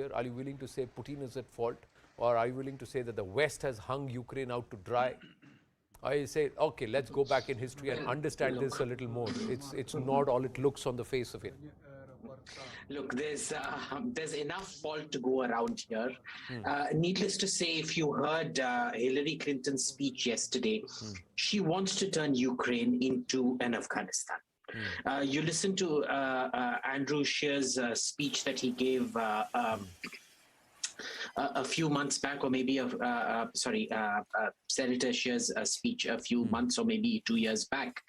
here? Are you willing to say Putin is at fault? Or are you willing to say that the West has hung Ukraine out to dry? I say, okay, let's go back in history and Well, understand this a look, little more. It's not all it looks on the face of it. look, there's enough fault to go around here. Needless to say, if you heard Hillary Clinton's speech yesterday, she wants to turn Ukraine into an Afghanistan. You listen to Andrew Scheer's speech that he gave a few months back, or maybe Senator Scheer's speech a few months or maybe 2 years back.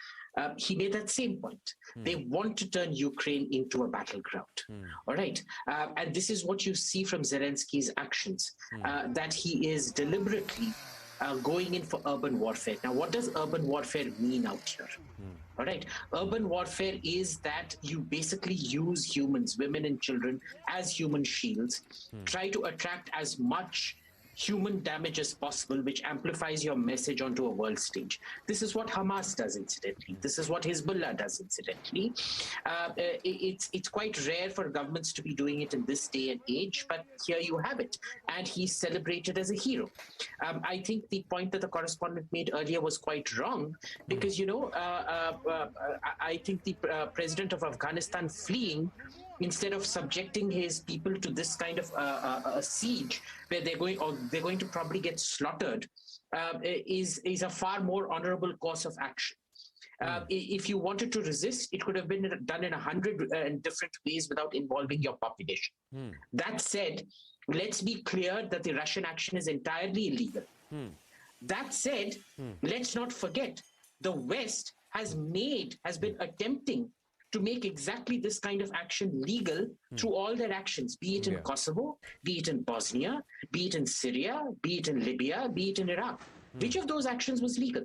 He made that same point. They want to turn Ukraine into a battleground. All right. And this is what you see from Zelensky's actions, that he is deliberately going in for urban warfare. Now, what does urban warfare mean out here? All right. Urban warfare is that you basically use humans, women and children, as human shields, try to attract as much human damage as possible, which amplifies your message onto a world stage. This is what Hamas does, incidentally. This is what Hezbollah does, incidentally. It's quite rare for governments to be doing it in this day and age, but here you have it. And he's celebrated as a hero. I think the point that the correspondent made earlier was quite wrong, because, I think the president of Afghanistan fleeing, instead of subjecting his people to this kind of a siege where they're going to probably get slaughtered, is a far more honorable course of action. If you wanted to resist, it could have been done in 100 different ways without involving your population. That said, let's be clear that the Russian action is entirely illegal. That said, let's not forget, the West has been attempting to make exactly this kind of action legal through all their actions, be it in Kosovo, be it in Bosnia, be it in Syria, be it in Libya, be it in Iraq. Which of those actions was legal?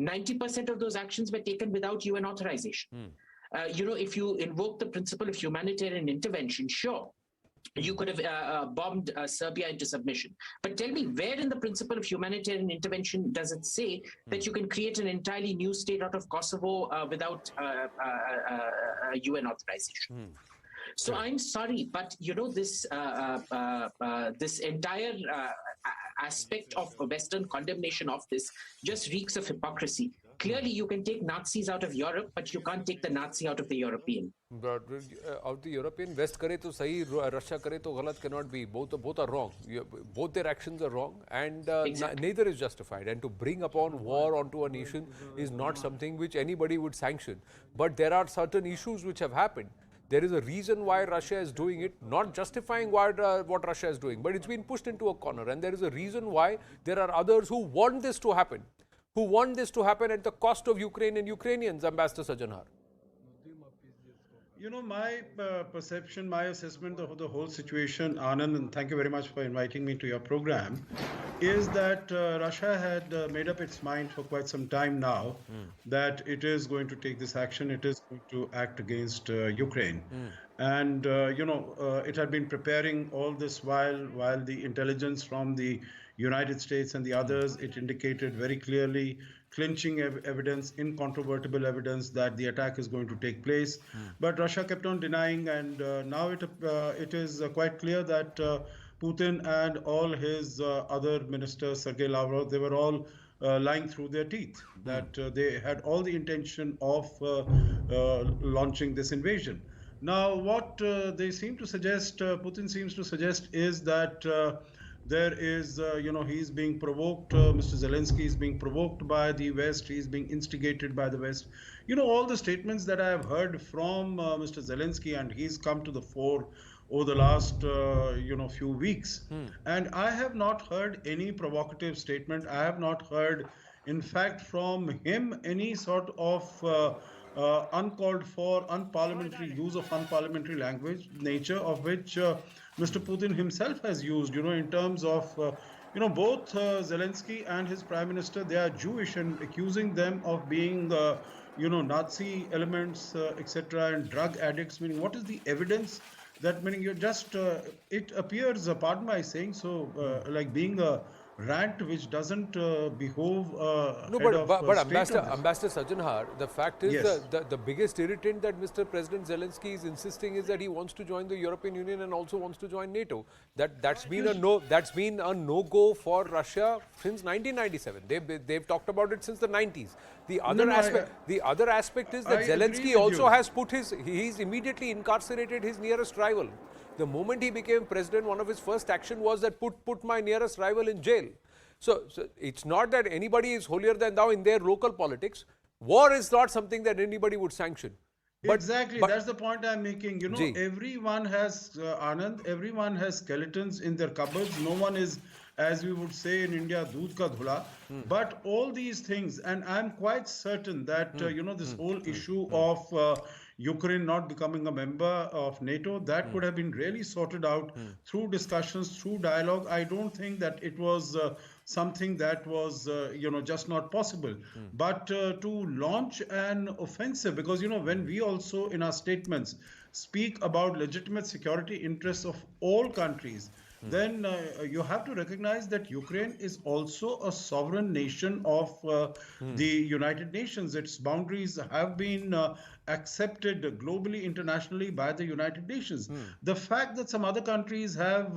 90% of those actions were taken without UN authorization. If you invoke the principle of humanitarian intervention, sure, you could have bombed Serbia into submission. But tell me, where in the principle of humanitarian intervention does it say that you can create an entirely new state out of Kosovo without UN authorization? So I'm sorry, but this entire aspect of Western condemnation of this just reeks of hypocrisy. Clearly, you can take Nazis out of Europe, but you can't take the Nazi out of the European. But out the European, West करे तो सही, Russia करे तो गलत cannot be. Both are wrong. Both their actions are wrong, and neither is justified. And to bring upon war onto a nation is not something which anybody would sanction. But there are certain issues which have happened. There is a reason why Russia is doing it, not justifying what Russia is doing, but it's been pushed into a corner. And there is a reason why there are others who want this to happen, at the cost of Ukraine and Ukrainians, Ambassador Sajjanhar. My perception, my assessment of the whole situation, Anand, and thank you very much for inviting me to your program, is that Russia had made up its mind for quite some time now that it is going to take this action, it is going to act against Ukraine. And, it had been preparing all this while the intelligence from the United States and the others, it indicated very clearly, clinching evidence, incontrovertible evidence that the attack is going to take place. But Russia kept on denying, and now it is quite clear that Putin and all his other ministers, Sergei Lavrov, they were all lying through their teeth, that they had all the intention of launching this invasion. Now, what they seem to suggest, Putin seems to suggest, is that there is, he's being provoked, Mr. Zelensky is being provoked by the West, he's being instigated by the West. All the statements that I have heard from Mr. Zelensky, and he's come to the fore over the last, few weeks. And I have not heard any provocative statement. I have not heard, in fact, from him any sort of uncalled for, unparliamentary use of unparliamentary language, nature of which Mr. Putin himself has used, in terms of, both Zelensky and his prime minister, they are Jewish, and accusing them of being, Nazi elements, etc., and drug addicts. Meaning, what is the evidence that, meaning you're just, it appears, pardon my saying so, like being a rant which doesn't behove No, head of but state of this. Ambassador Sajjanhar, the fact is Yes. the biggest irritant that Mr. President Zelensky is insisting is that he wants to join the European Union and also wants to join NATO. That's been a no-go for Russia since 1997. They've talked about it since the 90s. The other aspect is that I agree Zelensky with also you. has he's immediately incarcerated his nearest rival. The moment he became president, one of his first action was that put my nearest rival in jail. So it's not that anybody is holier than thou in their local politics. War is not something that anybody would sanction. Exactly, that's the point I'm making. You know, Ji. everyone has, Anand, everyone has skeletons in their cupboards. No one is, as we would say in India, doodh ka dhula. But all these things, and I'm quite certain that, you know, this whole issue of Ukraine not becoming a member of NATO, that could have been really sorted out through discussions, through dialogue. I don't think that it was something that was, you know, just not possible. But to launch an offensive, because, you know, when we also in our statements speak about legitimate security interests of all countries, then you have to recognize that Ukraine is also a sovereign nation of the United Nations. Its boundaries have been accepted globally, internationally by the United Nations. The fact that some other countries have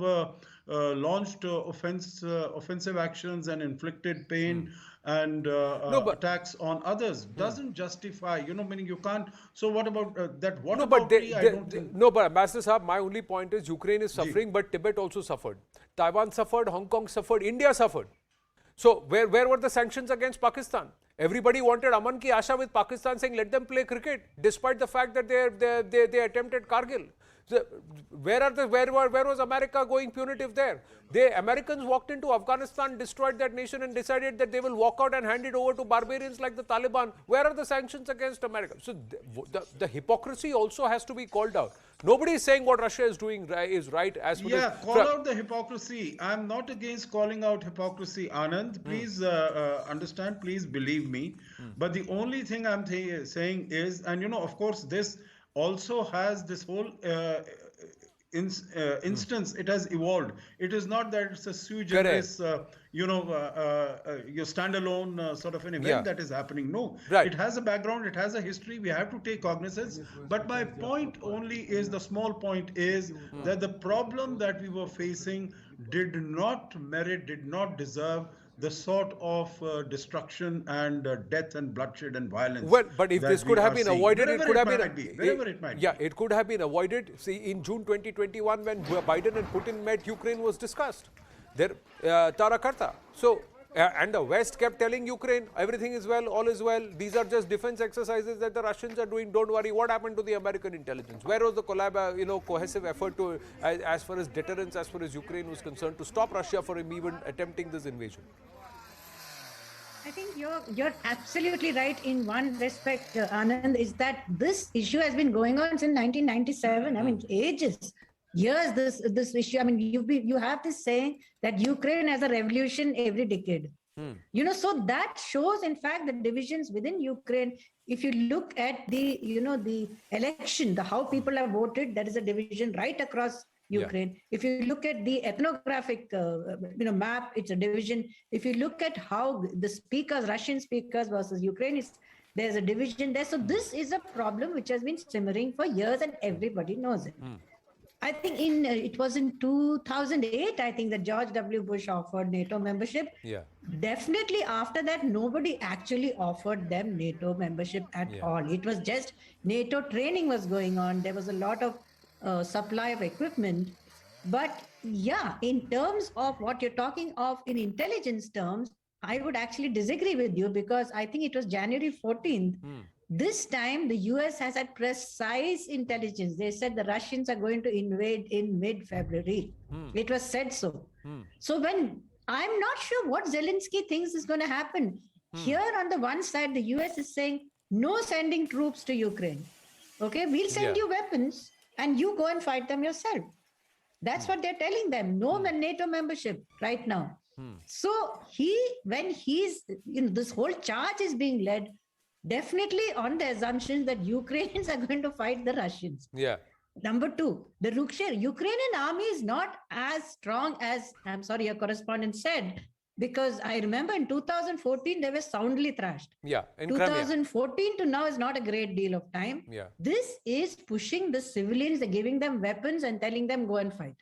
launched offensive actions and inflicted pain and attacks on others doesn't justify, you know, meaning you can't. So what about that? What about I don't think. No, but Ambassador Saab, my only point is Ukraine is suffering, but Tibet also suffered. Taiwan suffered, Hong Kong suffered, India suffered. So where were the sanctions against Pakistan? Everybody wanted Aman ki Asha with Pakistan saying let them play cricket, despite the fact that they attempted Kargil. So where was America going punitive there? Americans walked into Afghanistan, destroyed that nation and decided that they will walk out and hand it over to barbarians like the Taliban. Where are the sanctions against America? So the hypocrisy also has to be called out. Nobody is saying what Russia is doing is right as well. Yeah, call out the hypocrisy. I'm not against calling out hypocrisy, Anand. Please understand, please believe me. But the only thing I'm saying is, and you know, of course, this also has this whole instance, it has evolved. It is not that it's a sui generis, you know, your standalone sort of an event that is happening. No, it has a background, it has a history. We have to take cognizance. But my point only is, the small point is that the problem that we were facing did not merit, did not deserve the sort of destruction and death and bloodshed and violence. Well, but if this could have been avoided, it could have been wherever it might be. Yeah, it could have been avoided. See, in June 2021, when Biden and Putin met, Ukraine was discussed. There, Kartha. So, and the West kept telling Ukraine, everything is well, all is well. These are just defense exercises that the Russians are doing. Don't worry. What happened to the American intelligence? Where was the cohesive effort to, as far as deterrence, as far as Ukraine was concerned, to stop Russia from even attempting this invasion? I think you're absolutely right in one respect, Anand, is that this issue has been going on since 1997. I mean, ages, years. This issue. I mean, you have this saying that Ukraine has a revolution every decade. You know, so that shows, in fact, the divisions within Ukraine. If you look at the election, how people have voted, there is a division right across Ukraine. If you look at the ethnographic map, it's a division. If you look at how the speakers, Russian speakers versus Ukrainians, there's a division there. So this is a problem which has been simmering for years and everybody knows it. I think it was in 2008, I think, that George W. Bush offered NATO membership. Yeah. Definitely after that, nobody actually offered them NATO membership at all. It was just NATO training was going on. There was a lot of supply of equipment. But yeah, in terms of what you're talking of in intelligence terms, I would actually disagree with you, because I think it was January 14th. This time, the US has had precise intelligence. They said the Russians are going to invade in mid-February. It was said so. So when I'm not sure what Zelensky thinks is going to happen. Here on the one side, the US is saying, no sending troops to Ukraine. Okay, we'll send you weapons and you go and fight them yourself. That's what they're telling them. No NATO membership right now. So when this whole charge is being led, definitely on the assumption that Ukrainians are going to fight the Russians. Yeah. Number two, the Ukrainian army is not as strong as, I'm sorry, your correspondent said, because I remember in 2014 they were soundly thrashed. Yeah, in Crimea. 2014 to now is not a great deal of time. Yeah. This is pushing the civilians, they're giving them weapons and telling them go and fight.